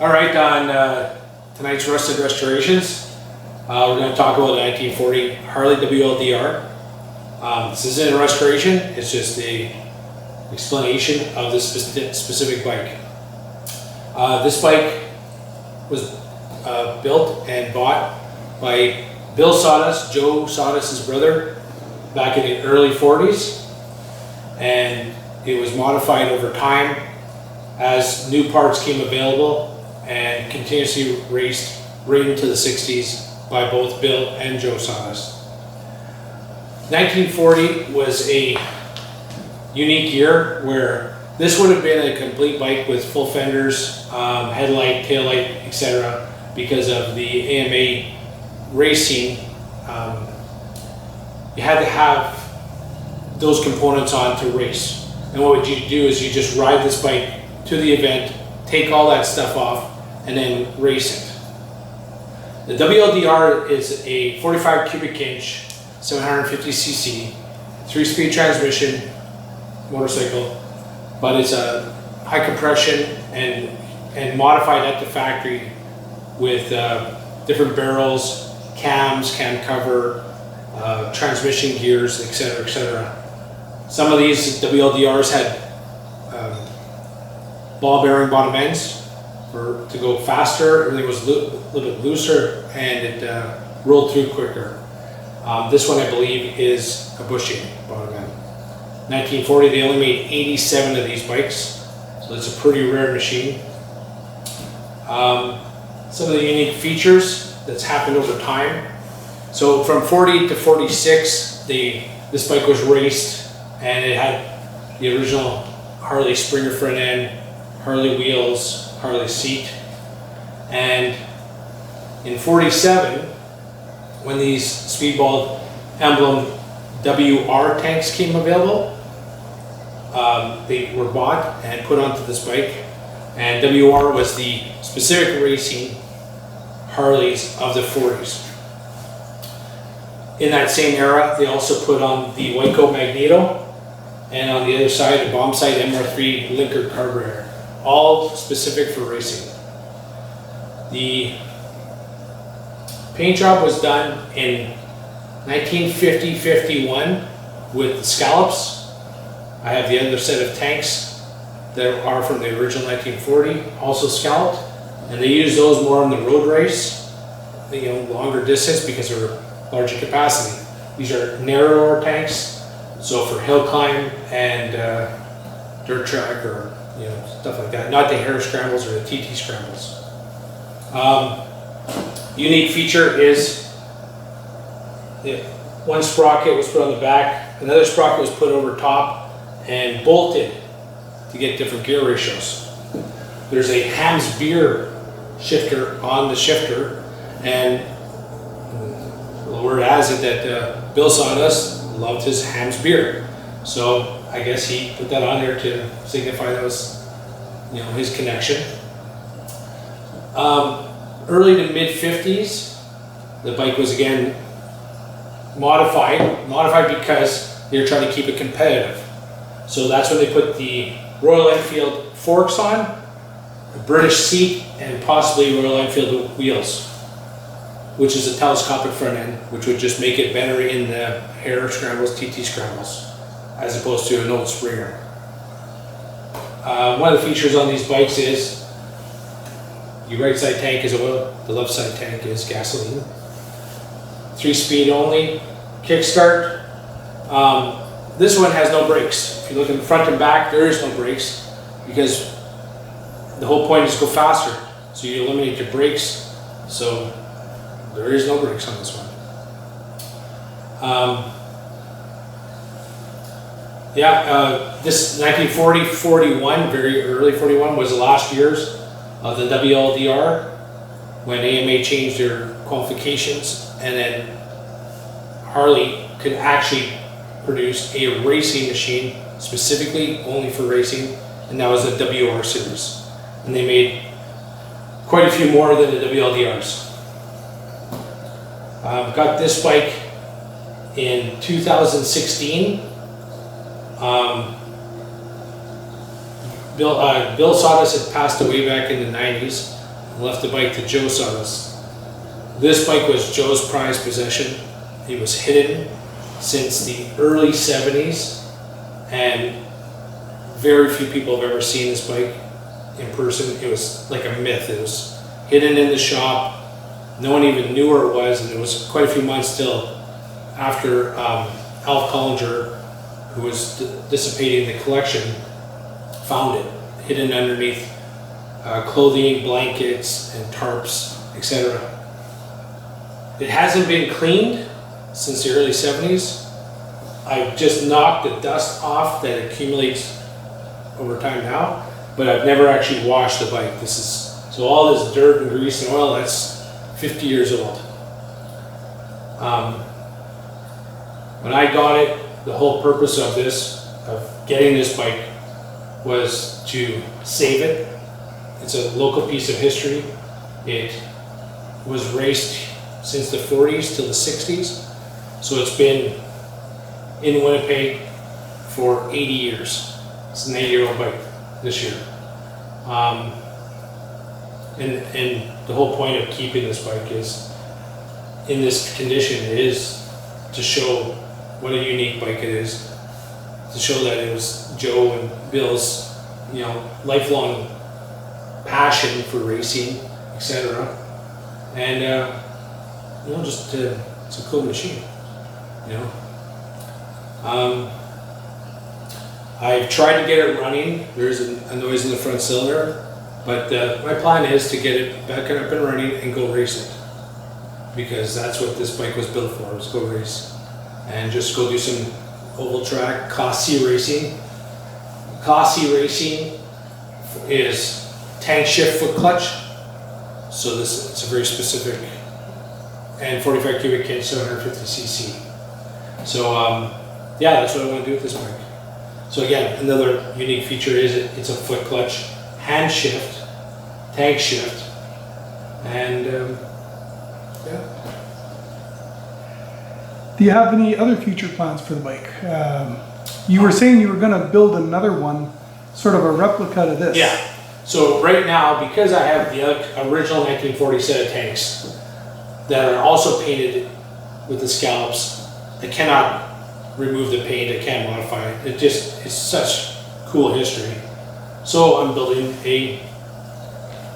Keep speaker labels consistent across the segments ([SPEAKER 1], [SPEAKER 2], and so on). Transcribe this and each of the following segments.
[SPEAKER 1] All right, on tonight's Rusted Restorations, we're going to talk about the 1940 Harley WLDR. This isn't a restoration, it's just a explanation of this specific bike. This bike was built and bought by Bill Sawtus, Joe Sawtus' brother, back in the early 40s, and it was modified over time as new parts came available and continuously raced right into the 60s by both Bill and Joe Sawtus. 1940 was a unique year where this would have been a complete bike with full fenders, headlight, taillight, etc. because of the AMA racing. You had to have those components on to race. And what would you do is you just ride this bike to the event, take all that stuff off, and then race it. The WLDR is a 45 cubic inch, 750cc, 3-speed transmission motorcycle, but it's a high compression and modified at the factory with different barrels, cams, cam cover, transmission gears, etc., etc. Some of these WLDRs had ball bearing bottom ends to go faster. Everything was a little bit looser and it rolled through quicker. This one, I believe, is a bushing bottom end. 1940, they only made 87 of these bikes, so it's a pretty rare machine. Some of the unique features that's happened over time. So from 40 to 46, this bike was raced, and it had the original Harley Springer front end, Harley wheels, Harley seat. And in 47, when these Speedball emblem WR tanks came available, they were bought and put onto this bike. And WR was the specific racing Harleys of the 40s. In that same era, they also put on the Waco Magneto, and on the other side, a bomb sight MR3 linker carburetor, all specific for racing. The paint job was done in 1950-51 with the scallops. I have the other set of tanks that are from the original 1940, also scalloped, and they use those more on the road race, longer distance because they're larger capacity. These are narrower tanks, so for hill climb and dirt track or stuff like that. Not the hare scrambles or the TT scrambles. Unique feature is one sprocket was put on the back, another sprocket was put over top and bolted to get different gear ratios. There's a Hams beer shifter on the shifter, and the word has it that Bill Sawtus loved his Hams beer, so I guess he put that on there to signify that was his connection. Early to mid 50s, the bike was again modified because they were trying to keep it competitive. So that's when they put the Royal Enfield forks on, a British seat, and possibly Royal Enfield wheels, which is a telescopic front end, which would just make it better in the hare scrambles, TT scrambles, as opposed to an old Springer. One of the features on these bikes is the right side tank is oil, the left side tank is gasoline. 3-speed only, kickstart. This one has no brakes. If you look in the front and back, there is no brakes because the whole point is to go faster. So you eliminate your brakes. So there is no brakes on this one. This 1940-41, very early 41, was the last years of the WLDR when AMA changed their qualifications, and then Harley could actually produce a racing machine specifically only for racing, and that was the WR series. And they made quite a few more than the WLDRs. Got this bike in 2016. Bill Sawtus had passed away back in the 90s, and left the bike to Joe Sawtus. This bike was Joe's prized possession. It was hidden since the early 70s, and very few people have ever seen this bike in person. It was like a myth. It was hidden in the shop. No one even knew where it was, and it was quite a few months till after Alf Collinger, who was dissipating the collection, found it hidden underneath clothing, blankets, and tarps, etc. It hasn't been cleaned since the early 70s. I've just knocked the dust off that accumulates over time now, but I've never actually washed the bike. So all this dirt and grease and oil, that's 50 years old. When I got it, the whole purpose of getting this bike was to save it. It's a local piece of history. It was raced since the 40s till the 60s. So it's been in Winnipeg for 80 years. It's an 80-year-old bike this year. And the whole point of keeping this bike is in this condition is to show what a unique bike it is, to show that it was Joe and Bill's, lifelong passion for racing, etc. And it's a cool machine. I've tried to get it running. There's a noise in the front cylinder, but my plan is to get it back up and running and go race it, because that's what this bike was built for, was go race and just go do some oval track Class C racing. Class C racing is tank shift foot clutch, so it's a very specific, and 45 cubic kit, 750 cc. So that's what I want to do with this bike. So again, another unique feature is it's a foot clutch, hand shift, tank shift, and
[SPEAKER 2] Do you have any other future plans for the bike? You were saying you were going to build another one, sort of a replica to this.
[SPEAKER 1] Yeah. So right now, because I have the original 1940 set of tanks that are also painted with the scallops, I cannot remove the paint, I can't modify it. It's such cool history. So I'm building a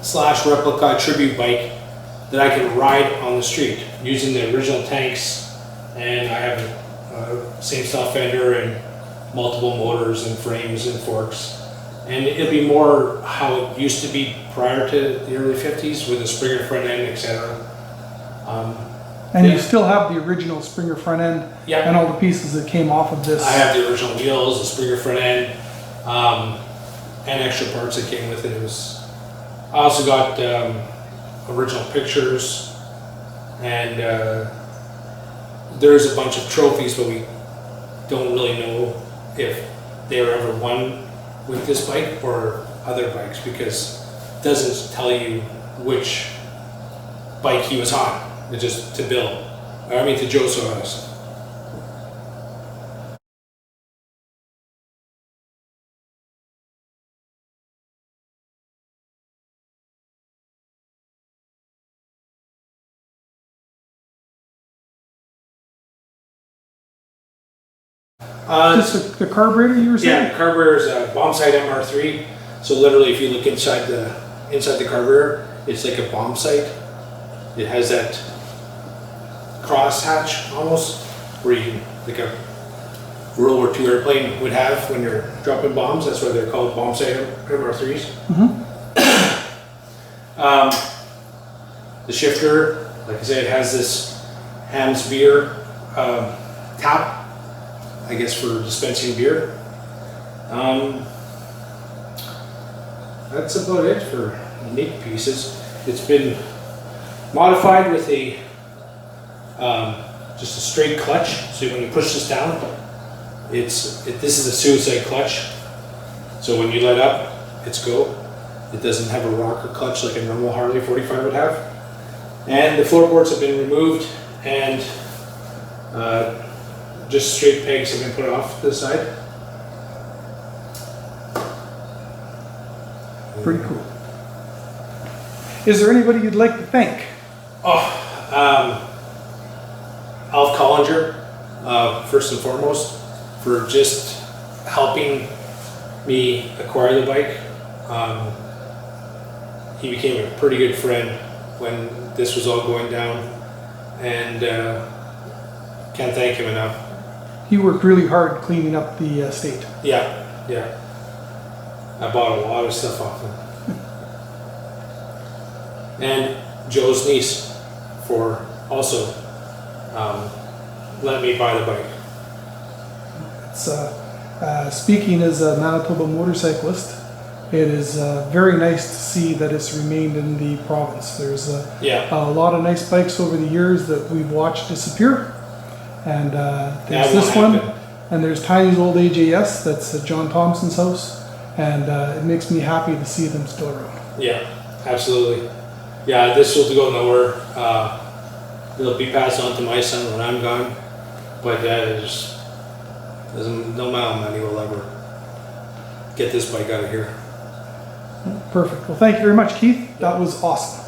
[SPEAKER 1] / replica tribute bike that I can ride on the street using the original tanks, and I have a same style fender and multiple motors and frames and forks. And it'll be more how it used to be prior to the early 50s with the Springer front end, etc.
[SPEAKER 2] And you still have the original Springer front end and all the pieces that came off of this.
[SPEAKER 1] I have the original wheels, the Springer front end, and extra parts that came with it. I also got original pictures, and there's a bunch of trophies, but we don't really know if they were ever won with this bike or other bikes, because it doesn't tell you which bike he was on. It's just to Joe Sawtus.
[SPEAKER 2] Just the carburetor you were saying?
[SPEAKER 1] Yeah, the carburetor is a bomb sight MR3. So literally, if you look inside the carburetor, it's like a bomb sight. It has that cross hatch almost, where you can, like a World War II airplane would have when you're dropping bombs. That's why they're called bomb sight MR3s. The shifter, like I said, it has this Hams beer tap, I guess, for dispensing beer. That's about it for unique pieces. It's been modified with a just a straight clutch. So when you push this down, this is a suicide clutch. So when you let up, it's go. It doesn't have a rocker clutch like a normal Harley 45 would have. And the floorboards have been removed, and just straight pegs have been put off to the side.
[SPEAKER 2] Pretty cool. Is there anybody you'd like to thank?
[SPEAKER 1] Alf Collinger, first and foremost, for just helping me acquire the bike. He became a pretty good friend when this was all going down, and can't thank him enough.
[SPEAKER 2] He worked really hard cleaning up the estate.
[SPEAKER 1] Yeah. I bought a lot of stuff off him. And Joe's niece for also letting me buy the bike.
[SPEAKER 2] It's speaking as a Manitoba motorcyclist, it is very nice to see that it's remained in the province. There's a lot of nice bikes over the years that we've watched disappear, and there's this one, and there's Tiny's old AJS that's at John Thompson's house, and it makes me happy to see them still around.
[SPEAKER 1] Yeah, absolutely. Yeah, this will go nowhere. It'll be passed on to my son when I'm gone, but there's no amount of money will ever get this bike out of here.
[SPEAKER 2] Perfect. Well, thank you very much, Keith. That was awesome.